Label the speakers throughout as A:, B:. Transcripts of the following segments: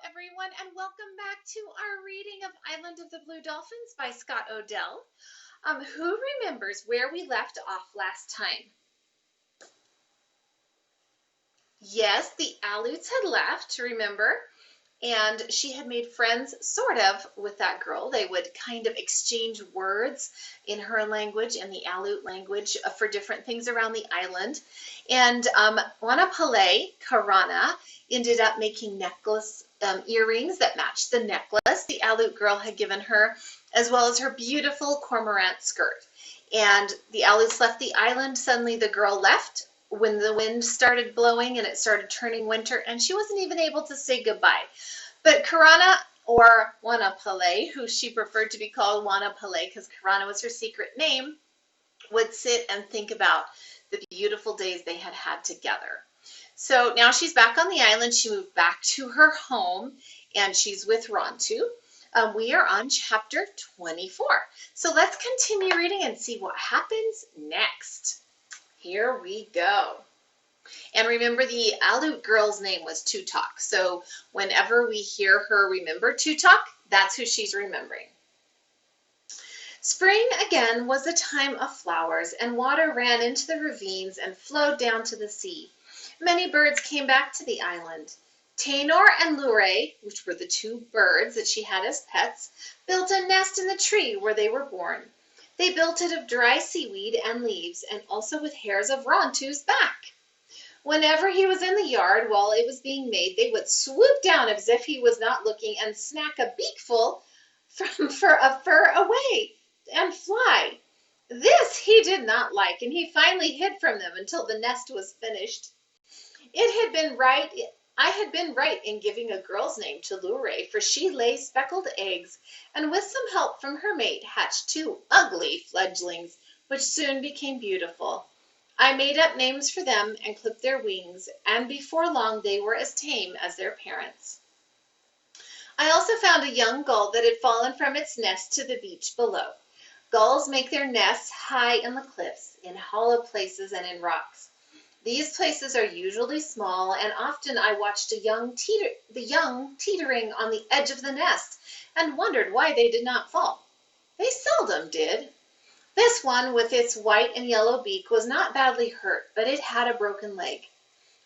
A: everyone, and welcome back to our reading of Island of the Blue Dolphins by Scott Odell. Who remembers where we left off last time? Yes, the Alouds had left, remember? And she had made friends, sort of, with that girl. They would kind of exchange words in her language and the Aloud language for different things around the island. And Wanapale, Karana, ended up making earrings that matched the necklace the Aloud girl had given her, as well as her beautiful cormorant skirt. And the Alouds left the island. Suddenly the girl left when the wind started blowing and it started turning winter, and she wasn't even able to say goodbye. But Karana, or Wanapale, who she preferred to be called Wanapale because Karana was her secret name, would sit and think about the beautiful days they had had together. So now she's back on the island. She moved back to her home, and she's with Rontu. We are on chapter 24. So let's continue reading and see what happens next. Here we go. And remember, the Aloud girl's name was Tutok. So whenever we hear her remember Tutok, that's who she's remembering. Spring again was a time of flowers, and water ran into the ravines and flowed down to the sea. Many birds came back to the island. Tainor and Lure, which were the two birds that she had as pets, built a nest in the tree where they were born. They built it of dry seaweed and leaves, and also with hairs of Rontu's back. Whenever he was in the yard while it was being made, they would swoop down as if he was not looking and snack a beakful of fur away and fly. This he did not like, and he finally hid from them until the nest was finished. I had been right in giving a girl's name to Lure, for she laid speckled eggs, and with some help from her mate hatched two ugly fledglings, which soon became beautiful. I made up names for them and clipped their wings, and before long they were as tame as their parents. I also found a young gull that had fallen from its nest to the beach below. Gulls make their nests high in the cliffs, in hollow places, and in rocks. These places are usually small, and often I watched the young teetering on the edge of the nest and wondered why they did not fall. They seldom did. This one, with its white and yellow beak, was not badly hurt, but it had a broken leg.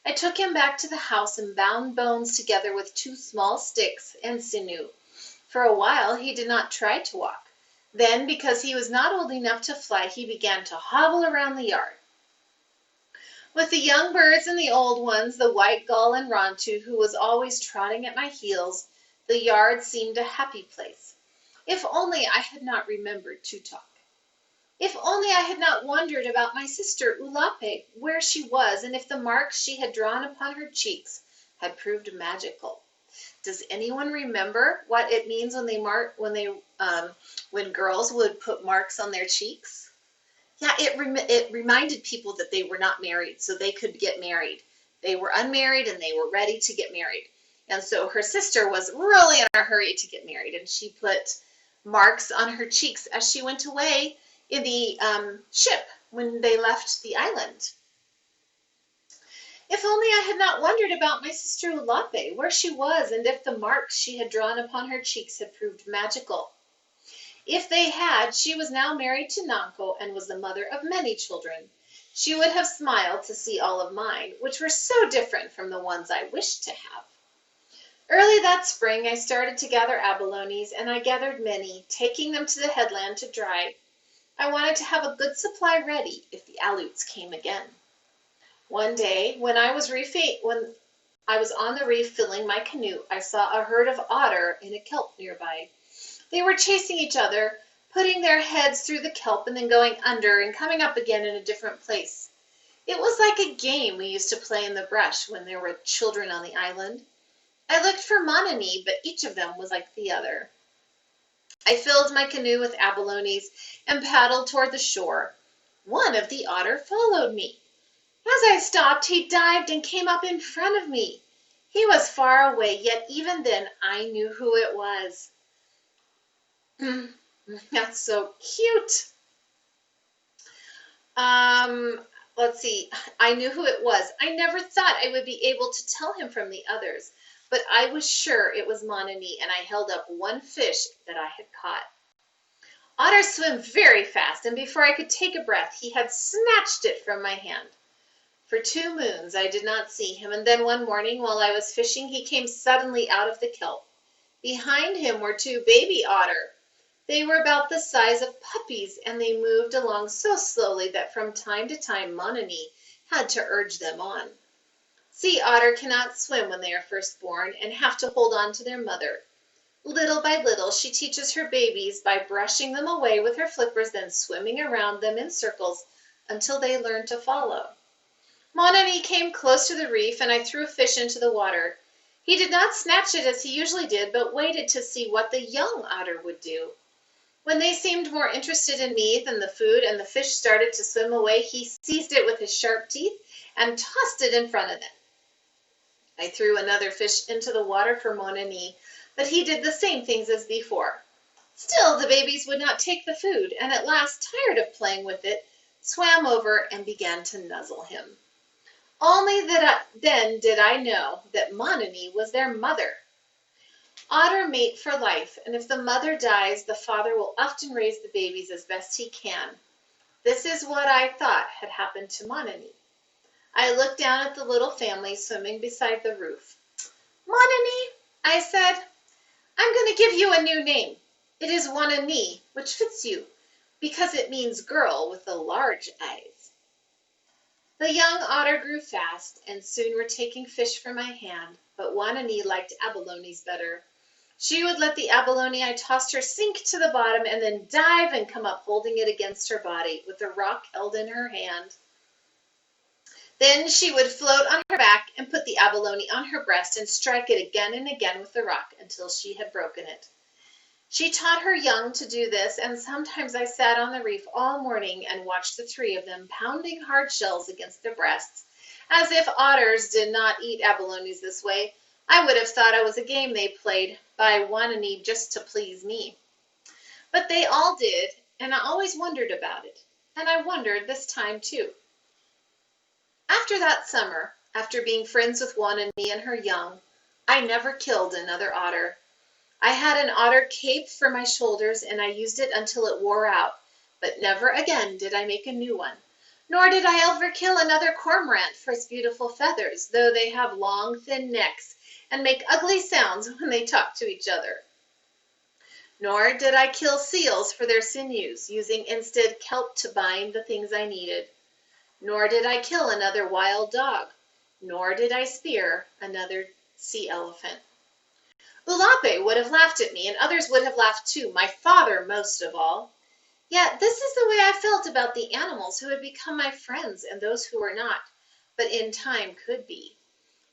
A: I took him back to the house and bound Bones together with two small sticks and sinew. For a while he did not try to walk. Then, because he was not old enough to fly, he began to hobble around the yard. With the young birds and the old ones, the white gull and Rontu, who was always trotting at my heels, the yard seemed a happy place. If only I had not remembered Tutok. If only I had not wondered about my sister Ulape, where she was, and if the marks she had drawn upon her cheeks had proved magical. Does anyone remember what it means when girls would put marks on their cheeks? Yeah, it reminded people that they were not married, so they could get married. They were unmarried and they were ready to get married. And so her sister was really in a hurry to get married, and she put marks on her cheeks as she went away in the ship when they left the island. If only I had not wondered about my sister Ulape, where she was, and if the marks she had drawn upon her cheeks had proved magical. If they had, she was now married to Nanko and was the mother of many children. She would have smiled to see all of mine, which were so different from the ones I wished to have. Early that spring I started to gather abalones, and I gathered many, taking them to the headland to dry. I wanted to have a good supply ready if the Alouds came again. One day, when I was on the reef filling my canoe, I saw a herd of otter in a kelp nearby. They were chasing each other, putting their heads through the kelp and then going under and coming up again in a different place. It was like a game we used to play in the brush when there were children on the island. I looked for Monini, but each of them was like the other. I filled my canoe with abalones and paddled toward the shore. One of the otter followed me. As I stopped, he dived and came up in front of me. He was far away, yet even then I knew who it was. That's so cute. Let's see. I knew who it was. I never thought I would be able to tell him from the others. but I was sure it was Monini, and I held up one fish that I had caught. Otters swim very fast, and before I could take a breath, he had snatched it from my hand. For 2 moons I did not see him, and then one morning while I was fishing he came suddenly out of the kelp. Behind him were 2 baby otter. They were about the size of puppies, and they moved along so slowly that from time to time Monini had to urge them on. Sea otter cannot swim when they are first born, and have to hold on to their mother. Little by little she teaches her babies by brushing them away with her flippers, then swimming around them in circles until they learn to follow. Monini came close to the reef, and I threw a fish into the water. He did not snatch it as he usually did, but waited to see what the young otter would do. When they seemed more interested in me than the food, and the fish started to swim away, he seized it with his sharp teeth and tossed it in front of them. I threw another fish into the water for Monini, but he did the same things as before. Still the babies would not take the food, and at last, tired of playing with it, swam over and began to nuzzle him. Only then did I know that Monini was their mother. Otter mate for life, and if the mother dies, the father will often raise the babies as best he can. This is what I thought had happened to Monini. I looked down at the little family swimming beside the roof. Monini, I said, I'm going to give you a new name. It is Wanani, which fits you, because it means girl with the large eyes. The young otter grew fast, and soon were taking fish from my hand, but Wanani liked abalones better. She would let the abalone I tossed her sink to the bottom and then dive and come up holding it against her body, with the rock held in her hand. Then she would float on her back and put the abalone on her breast and strike it again and again with the rock until she had broken it. She taught her young to do this, and sometimes I sat on the reef all morning and watched the 3 of them pounding hard shells against their breasts. As if otters did not eat abalones this way, I would have thought it was a game they played by Wanani just to please me. But they all did, and I always wondered about it, and I wondered this time too. After that summer, after being friends with Wanani and her young, I never killed another otter. I had an otter cape for my shoulders, and I used it until it wore out, but never again did I make a new one. Nor did I ever kill another cormorant for its beautiful feathers, though they have long, thin necks and make ugly sounds when they talk to each other. Nor did I kill seals for their sinews, using instead kelp to bind the things I needed. Nor did I kill another wild dog. Nor did I spear another sea elephant. Ulape would have laughed at me, and others would have laughed too, my father most of all. Yet this is the way I felt about the animals who had become my friends and those who were not, but in time could be.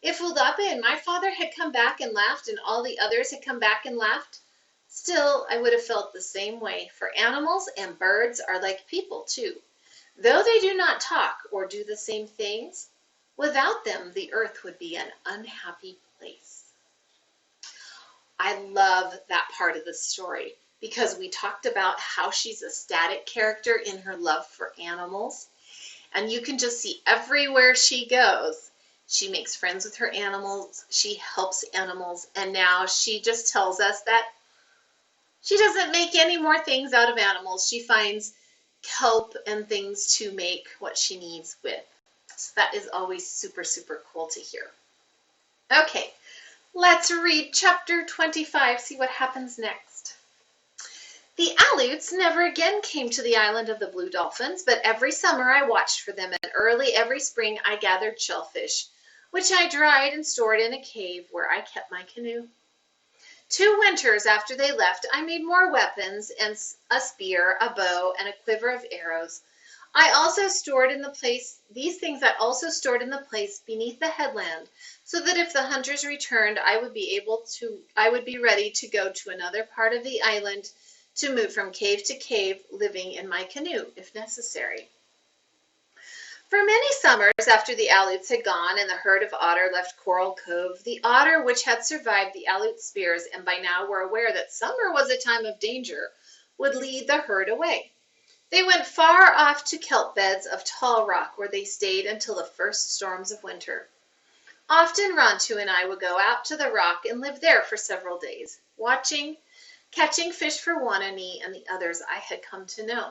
A: If Ulape and my father had come back and laughed, and all the others had come back and laughed, still I would have felt the same way, for animals and birds are like people too. Though they do not talk or do the same things, without them the earth would be an unhappy place. I love that part of the story because we talked about how she's a static character in her love for animals, and you can just see everywhere she goes, she makes friends with her animals, she helps animals, and now she just tells us that she doesn't make any more things out of animals. She finds kelp and things to make what she needs with. So that is always super, super cool to hear. Okay, let's read chapter 25, see what happens next. The Alouds never again came to the island of the blue dolphins, but every summer I watched for them, and early every spring I gathered shellfish, which I dried and stored in a cave where I kept my canoe. 2 winters after they left, I made more weapons, and a spear, a bow, and a quiver of arrows. I also stored in the place, these things I also stored in the place beneath the headland, so that if the hunters returned, I would be ready to go to another part of the island to move from cave to cave, living in my canoe, if necessary. For many summers after the Alouds had gone and the herd of otter left Coral Cove, the otter which had survived the Aloud spears and by now were aware that summer was a time of danger, would lead the herd away. They went far off to kelp beds of tall rock where they stayed until the first storms of winter. Often Rantu and I would go out to the rock and live there for several days, watching, catching fish for Wanani and the others I had come to know.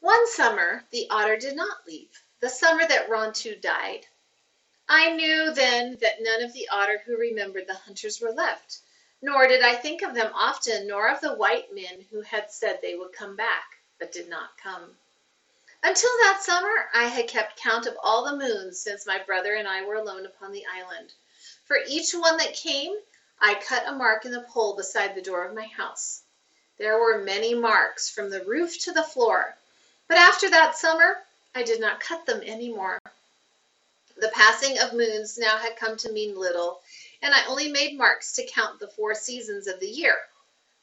A: One summer, the otter did not leave, the summer that Rantu died. I knew then that none of the otter who remembered the hunters were left, nor did I think of them often, nor of the white men who had said they would come back, but did not come. Until that summer, I had kept count of all the moons since my brother and I were alone upon the island. For each one that came, I cut a mark in the pole beside the door of my house. There were many marks from the roof to the floor, but after that summer, I did not cut them any more. The passing of moons now had come to mean little, and I only made marks to count the 4 seasons of the year.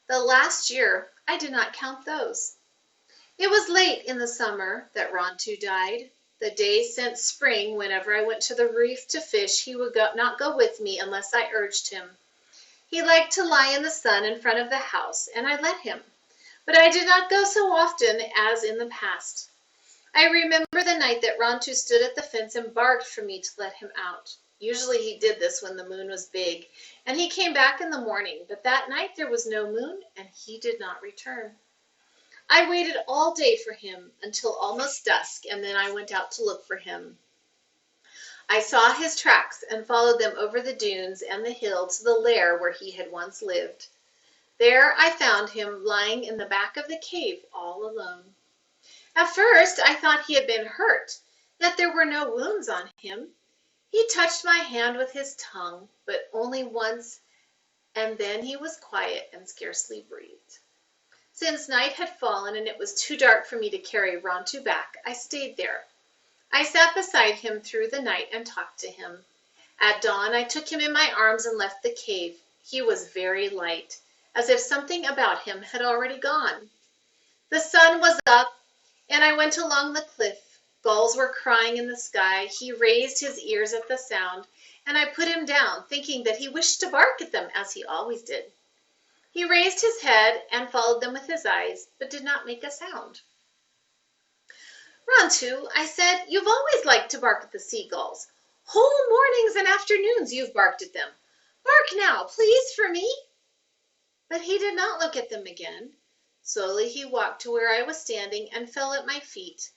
A: The last year, I did not count those. It was late in the summer that Rantu died. The days since spring, whenever I went to the reef to fish, he would not go with me unless I urged him. He liked to lie in the sun in front of the house, and I let him. But I did not go so often as in the past. I remember the night that Rantu stood at the fence and barked for me to let him out. Usually he did this when the moon was big, and he came back in the morning, but that night there was no moon, and he did not return. I waited all day for him until almost dusk, and then I went out to look for him. I saw his tracks and followed them over the dunes and the hill to the lair where he had once lived. There I found him lying in the back of the cave all alone. At first I thought he had been hurt, yet there were no wounds on him. He touched my hand with his tongue, but only once, and then he was quiet and scarcely breathed. Since night had fallen and it was too dark for me to carry Rantu back, I stayed there. I sat beside him through the night and talked to him. At dawn I took him in my arms and left the cave. He was very light, as if something about him had already gone. The sun was up, and I went along the cliff. Gulls were crying in the sky. He raised his ears at the sound, and I put him down, thinking that he wished to bark at them, as he always did. He raised his head and followed them with his eyes, but did not make a sound. Rantu, I said, you've always liked to bark at the seagulls. Whole mornings and afternoons you've barked at them. Bark now, please, for me. But he did not look at them again. Slowly he walked to where I was standing and fell at my feet.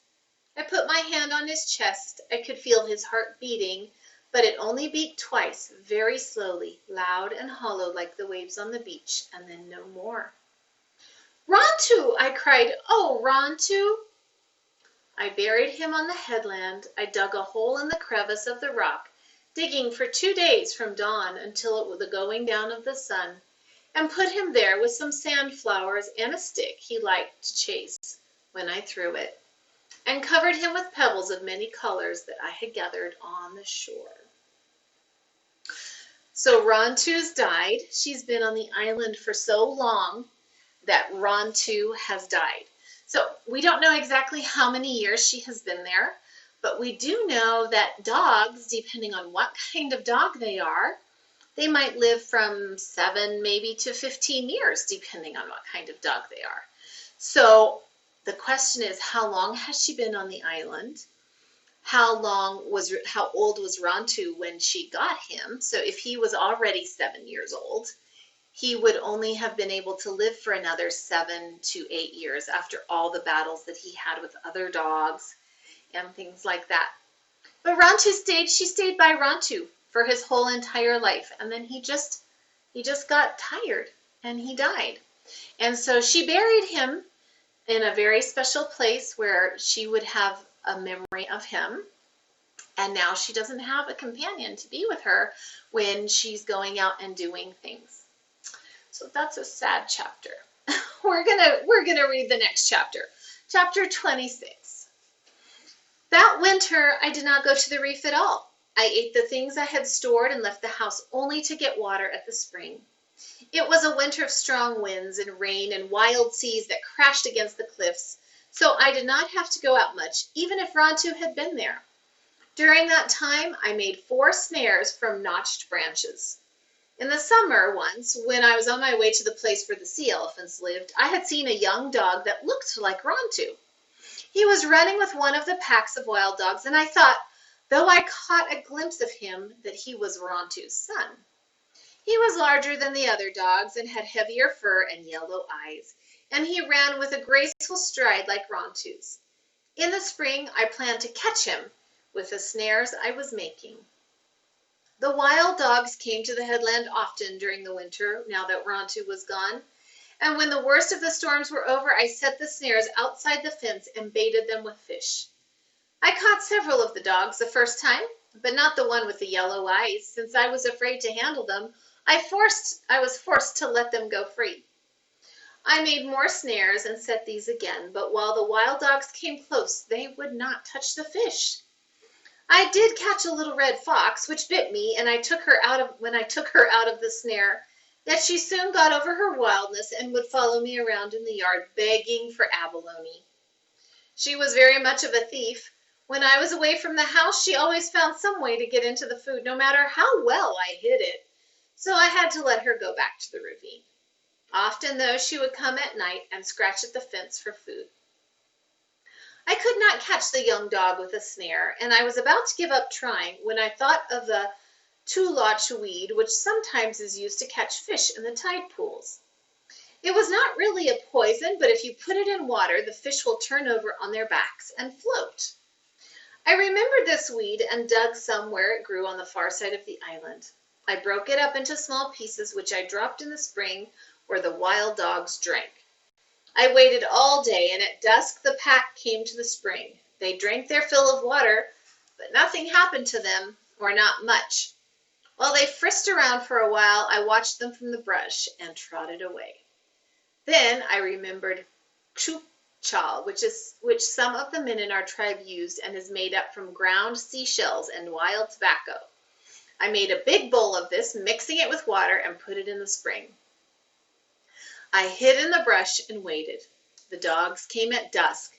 A: I put my hand on his chest. I could feel his heart beating, but it only beat twice, very slowly, loud and hollow like the waves on the beach, and then no more. Rantu, I cried, oh, Rantu. I buried him on the headland. I dug a hole in the crevice of the rock, digging for 2 days from dawn until it was the going down of the sun, and put him there with some sandflowers and a stick he liked to chase when I threw it, and covered him with pebbles of many colors that I had gathered on the shore. So Rantu's died. She's been on the island for so long that Rantu has died. So we don't know exactly how many years she has been there, but we do know that dogs, depending on what kind of dog they are, they might live from 7 maybe to 15 years, depending on what kind of dog they are. So the question is, how long has she been on the island? How old was Rantu when she got him? So if he was already 7 years old, he would only have been able to live for another 7 to 8 years after all the battles that he had with other dogs and things like that. But she stayed by Rantu for his whole entire life, and then he just got tired and he died. And so she buried him in a very special place where she would have a memory of him, and now she doesn't have a companion to be with her when she's going out and doing things. So that's a sad chapter. We're gonna read the next chapter, chapter 26. That winter I did not go to the reef at all. I ate the things I had stored and left the house only to get water at the spring. It was a winter of strong winds and rain and wild seas that crashed against the cliffs, so I did not have to go out much, even if Rantu had been there. During that time, I made 4 snares from notched branches. In the summer once, when I was on my way to the place where the sea elephants lived, I had seen a young dog that looked like Rantu. He was running with one of the packs of wild dogs, and I thought, though I caught a glimpse of him that he was Rontu's son. He was larger than the other dogs and had heavier fur and yellow eyes, and he ran with a graceful stride like Rontu's. In the spring I planned to catch him with the snares I was making. The wild dogs came to the headland often during the winter, now that Rontu was gone, and when the worst of the storms were over, I set the snares outside the fence and baited them with fish. I caught several of the dogs the first time, but not the one with the yellow eyes. Since I was afraid to handle them, I was forced to let them go free. I made more snares and set these again, but while the wild dogs came close, they would not touch the fish. I did catch a little red fox, which bit me, and when I took her out of the snare, yet she soon got over her wildness and would follow me around in the yard, begging for abalone. She was very much of a thief. When I was away from the house, she always found some way to get into the food, no matter how well I hid it. So I had to let her go back to the ravine. Often, though, she would come at night and scratch at the fence for food. I could not catch the young dog with a snare, and I was about to give up trying when I thought of the tulach weed, which sometimes is used to catch fish in the tide pools. It was not really a poison, but if you put it in water, the fish will turn over on their backs and float. I remembered this weed and dug some where it grew on the far side of the island. I broke it up into small pieces, which I dropped in the spring where the wild dogs drank. I waited all day, and at dusk the pack came to the spring. They drank their fill of water, but nothing happened to them, or not much. While they frisked around for a while, I watched them from the brush and trotted away. Then I remembered chal, which some of the men in our tribe used and is made up from ground seashells and wild tobacco. I made a big bowl of this, mixing it with water, and put it in the spring. I hid in the brush and waited. The dogs came at dusk.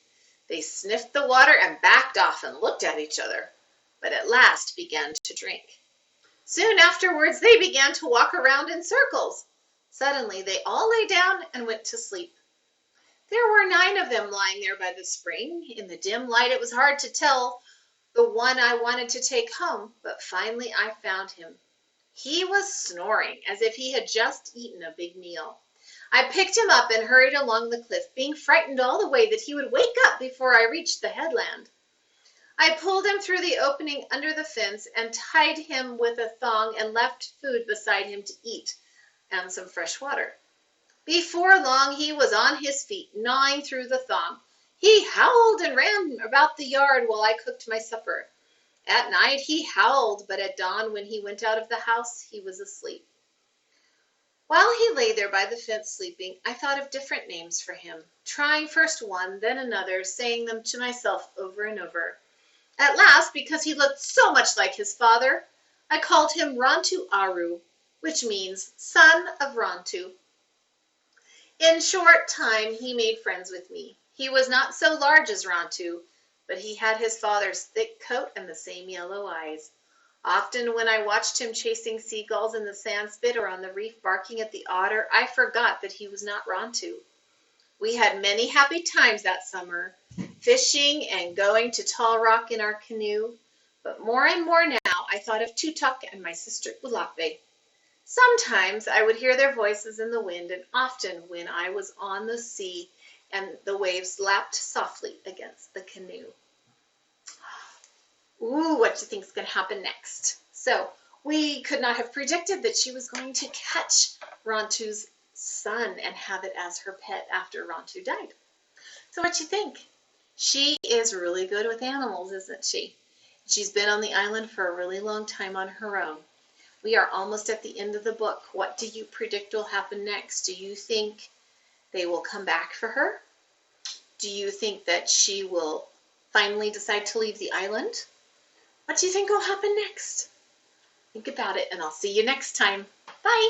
A: They sniffed the water and backed off and looked at each other, but at last began to drink. Soon afterwards, they began to walk around in circles. Suddenly, they all lay down and went to sleep. There were 9 of them lying there by the spring. In the dim light, it was hard to tell the one I wanted to take home, but finally I found him. He was snoring as if he had just eaten a big meal. I picked him up and hurried along the cliff, being frightened all the way that he would wake up before I reached the headland. I pulled him through the opening under the fence and tied him with a thong and left food beside him to eat and some fresh water. Before long, he was on his feet, gnawing through the thong. He howled and ran about the yard while I cooked my supper. At night, he howled, but at dawn, when he went out of the house, he was asleep. While he lay there by the fence sleeping, I thought of different names for him, trying first one, then another, saying them to myself over and over. At last, because he looked so much like his father, I called him Rontu Aru, which means son of Rontu. In short time, he made friends with me. He was not so large as Rontu, but he had his father's thick coat and the same yellow eyes. Often when I watched him chasing seagulls in the sandspit or on the reef barking at the otter, I forgot that he was not Rontu. We had many happy times that summer, fishing and going to Tall Rock in our canoe, but more and more now I thought of Tutuk and my sister Ulape. Sometimes I would hear their voices in the wind, and often when I was on the sea and the waves lapped softly against the canoe. Ooh, what do you think is going to happen next? So we could not have predicted that she was going to catch Rontu's son and have it as her pet after Rontu died. So what do you think? She is really good with animals, isn't she? She's been on the island for a really long time on her own. We are almost at the end of the book. What do you predict will happen next? Do you think they will come back for her? Do you think that she will finally decide to leave the island? What do you think will happen next? Think about it, and I'll see you next time. Bye!